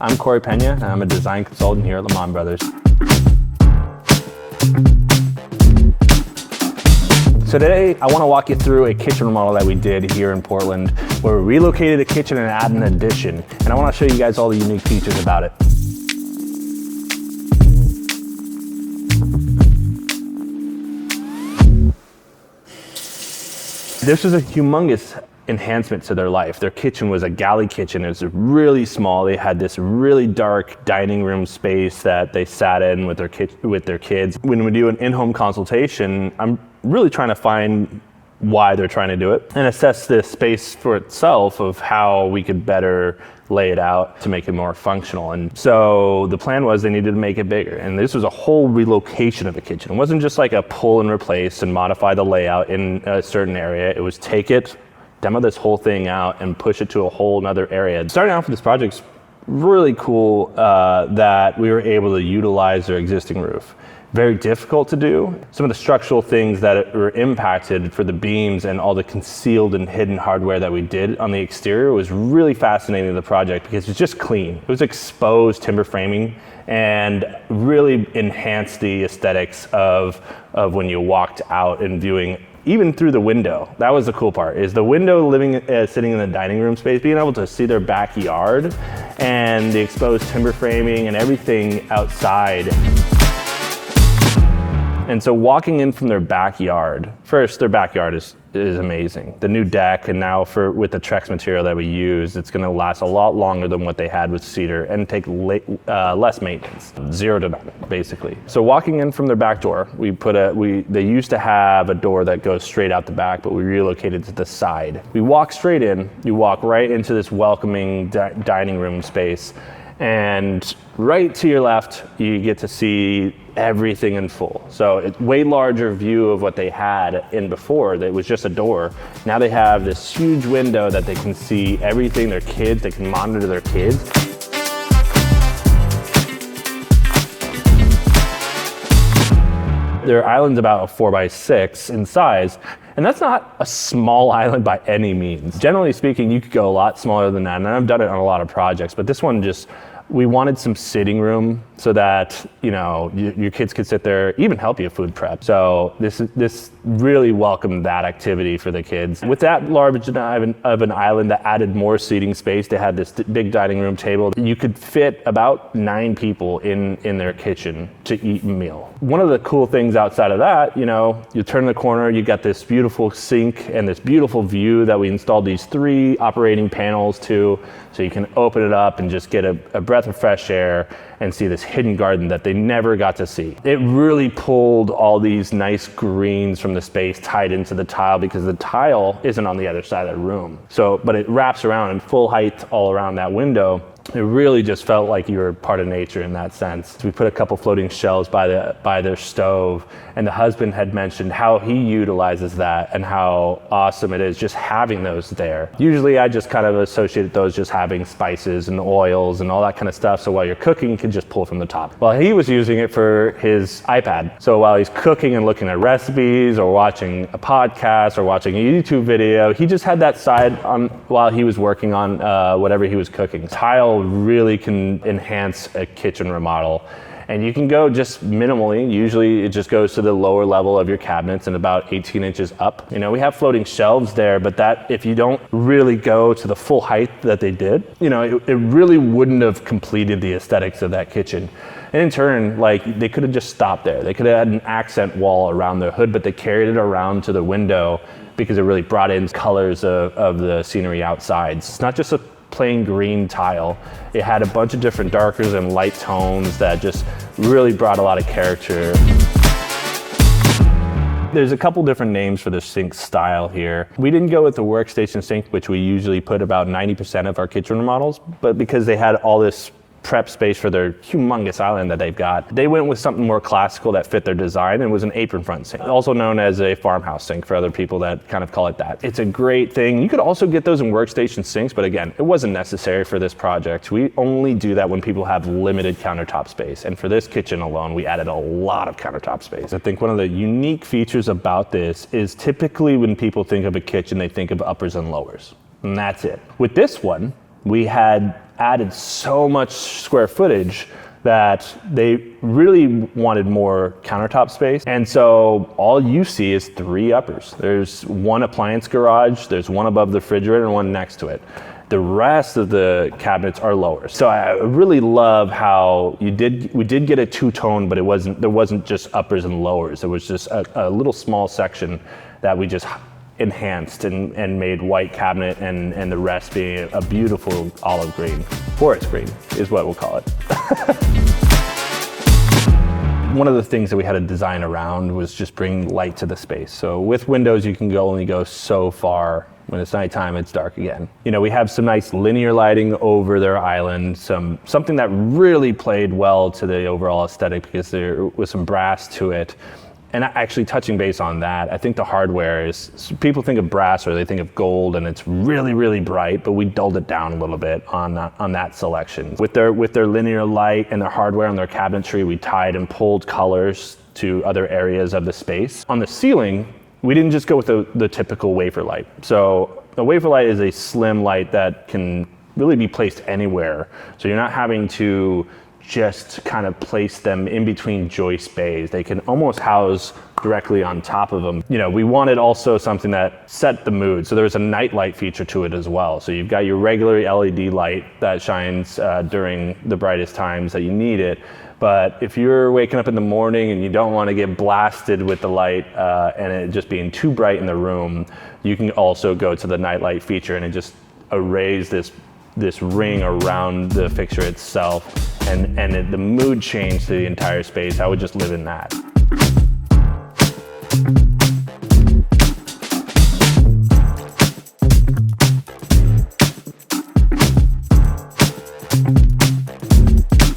I'm Corey Pena, and I'm a design consultant here at Lemon Brothers. So today, I want to walk you through a kitchen remodel that we did here in Portland, where we relocated a kitchen and added an addition. And I want to show you guys all the unique features about it. This was a humongous enhancement to their life. Their kitchen was a galley kitchen. It was really small. They had this really dark dining room space that they sat in with their kids. When we do an in-home consultation, I'm really trying to find why they're trying to do it and assess the space for itself of how we could better lay it out to make it more functional. And so the plan was they needed to make it bigger. And this was a whole relocation of the kitchen. It wasn't just like a pull and replace and modify the layout in a certain area. It was take it, demo this whole thing out and push it to a whole nother area. Starting off with this project's really cool that we were able to utilize their existing roof. Very difficult to do. Some of the structural things that were impacted for the beams and all the concealed and hidden hardware that we did on the exterior was really fascinating to the project because it's just clean. It was exposed timber framing and really enhanced the aesthetics of when you walked out and viewing even through the window. That was the cool part, is the window sitting in the dining room space, being able to see their backyard and the exposed timber framing and everything outside. And so walking in from their backyard, first, their backyard is amazing. The new deck, and now with the Trex material that we use, it's gonna last a lot longer than what they had with cedar and take less maintenance, 0 to none, basically. So walking in from their back door, they used to have a door that goes straight out the back, but we relocated to the side. We walk straight in, you walk right into this welcoming dining room space, and right to your left, you get to see everything in full. So it's way larger view of what they had in before. That was just a door. Now they have this huge window that they can see everything, their kids, they can monitor their kids. Their island's about a 4x6 in size, and that's not a small island by any means. Generally speaking, you could go a lot smaller than that, and I've done it on a lot of projects, but this one we wanted some sitting room so that, you know, your kids could sit there, even help you food prep. So this really welcomed that activity for the kids. With that large of an island that added more seating space, they had this big dining room table. You could fit about 9 people in their kitchen to eat a meal. One of the cool things outside of that, you know, you turn the corner, you got this beautiful sink and this beautiful view that we installed these 3 operating panels to, so you can open it up and just get a breath of fresh air and see this hidden garden that they never got to see. It really pulled all these nice greens from the space tied into the tile, because the tile isn't on the other side of the room. So, but it wraps around in full height all around that window. It really just felt like you were part of nature in that sense. We put a couple floating shelves by their stove, and the husband had mentioned how he utilizes that and how awesome it is just having those there. Usually I just kind of associate those just having spices and oils and all that kind of stuff, so while you're cooking, you can just pull from the top. Well, he was using it for his iPad. So while he's cooking and looking at recipes or watching a podcast or watching a YouTube video, he just had that side on while he was working on whatever he was cooking. Tile really can enhance a kitchen remodel, and you can go just minimally. Usually it just goes to the lower level of your cabinets and about 18 inches up. You know, we have floating shelves there, but that, if you don't really go to the full height that they did, you know, it really wouldn't have completed the aesthetics of that kitchen. And in turn, like, they could have just stopped there. They could have had an accent wall around the hood, but they carried it around to the window because it really brought in colors of the scenery outside. It's not just a plain green tile. It had a bunch of different darkers and light tones that just really brought a lot of character. There's a couple different names for the sink style here. We didn't go with the workstation sink, which we usually put about 90% of our kitchen remodels, but because they had all this prep space for their humongous island that they've got, they went with something more classical that fit their design, and was an apron front sink, also known as a farmhouse sink for other people that kind of call it that. It's a great thing. You could also get those in workstation sinks, but again, it wasn't necessary for this project. We only do that when people have limited countertop space, and for this kitchen alone, we added a lot of countertop space. I think one of the unique features about this is typically when people think of a kitchen, they think of uppers and lowers, and that's it. With this one, we had added so much square footage that they really wanted more countertop space. And so all you see is 3 uppers. There's one appliance garage, there's one above the refrigerator and one next to it. The rest of the cabinets are lower. So I really love how we did get a 2-tone, but there wasn't just uppers and lowers. It was just a little small section that we just enhanced and made white cabinet, and the rest being a beautiful olive green. Forest green is what we'll call it. One of the things that we had to design around was just bringing light to the space. So with windows, you can only go so far. When it's nighttime, it's dark again. You know, we have some nice linear lighting over their island, something that really played well to the overall aesthetic because there was some brass to it. And actually touching base on that, I think the hardware is, people think of brass or they think of gold and it's really, really bright, but we dulled it down a little bit on that selection. With their linear light and their hardware on their cabinetry, we tied and pulled colors to other areas of the space. On the ceiling, we didn't just go with the typical wafer light. So the wafer light is a slim light that can really be placed anywhere. So you're not having to just kind of place them in between joist bays. They can almost house directly on top of them. You know, we wanted also something that set the mood. So there's a night light feature to it as well. So you've got your regular LED light that shines during the brightest times that you need it. But if you're waking up in the morning and you don't want to get blasted with the light and it just being too bright in the room, you can also go to the night light feature and it just arrays this ring around the fixture itself, and the mood change to the entire space. I would just live in that.